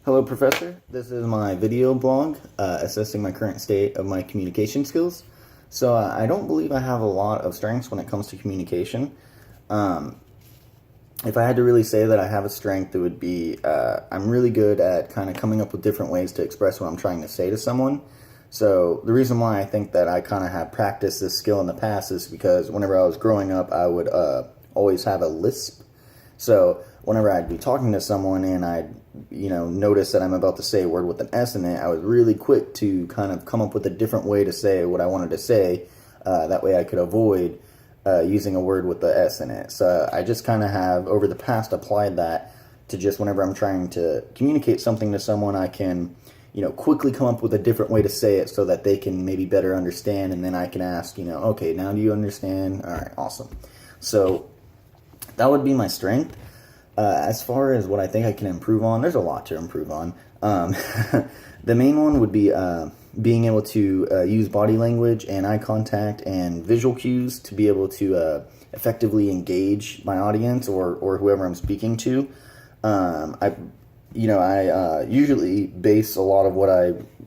Hello, Professor. This is my video blog assessing my current state of my communication skills. So I don't believe I have a lot of strengths when it comes to communication. Um, if I had to really say that I have a strength, it would be I'm really good at kind of coming up with different ways to express what I'm trying to say to someone. So the reason why I think that I kind of have practiced this skill in the past is because whenever I was growing up, I would always have a lisp. So whenever I'd be talking to someone and I'd, notice that I'm about to say a word with an S in it, I was really quick to kind of come up with a different way to say what I wanted to say. That way I could avoid using a word with the S in it. So I just kind of have, over the past, applied that to just whenever I'm trying to communicate something to someone, I can, quickly come up with a different way to say it so that they can maybe better understand. And then I can ask, okay, now do you understand? All right, awesome. So that would be my strength. As far as what I think I can improve on, there's a lot to improve on. The main one would be being able to use body language and eye contact and visual cues to be able to effectively engage my audience or whoever I'm speaking to. I usually base a lot of what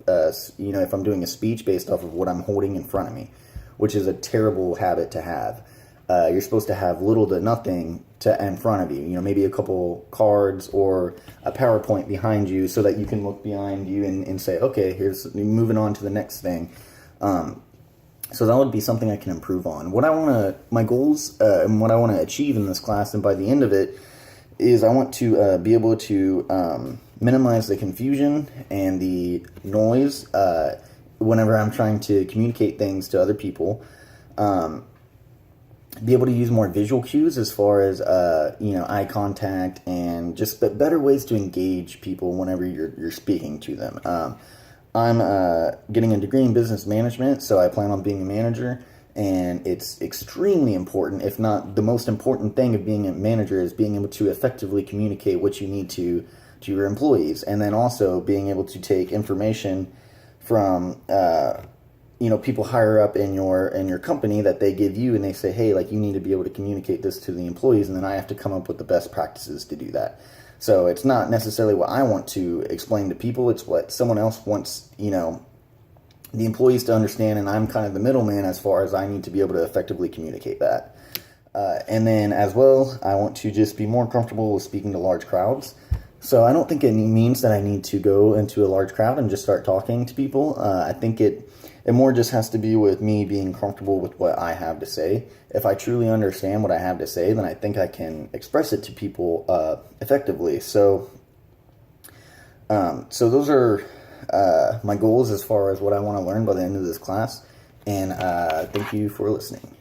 if I'm doing a speech based off of what I'm holding in front of me, which is a terrible habit to have. You're supposed to have little to nothing in front of you, maybe a couple cards or a PowerPoint behind you so that you can look behind you and say, okay, here's moving on to the next thing. So that would be something I can improve on. My goals and what I want to achieve in this class, and by the end of it, is I want to be able to minimize the confusion and the noise whenever I'm trying to communicate things to other people. Be able to use more visual cues as far as eye contact and just better ways to engage people whenever you're speaking to them. I'm getting a degree in business management, so I plan on being a manager, and it's extremely important, if not the most important thing of being a manager, is being able to effectively communicate what you need to your employees, and then also being able to take information from people higher up in your company that they give you, and they say, hey, like, you need to be able to communicate this to the employees, and then I have to come up with the best practices to do that. So it's not necessarily what I want to explain to people, it's what someone else wants, the employees to understand, and I'm kind of the middleman as far as I need to be able to effectively communicate that. And then as well, I want to just be more comfortable with speaking to large crowds. So I don't think it means that I need to go into a large crowd and just start talking to people. I think it more just has to be with me being comfortable with what I have to say. If I truly understand what I have to say, then I think I can express it to people effectively. So those are my goals as far as what I want to learn by the end of this class. And thank you for listening.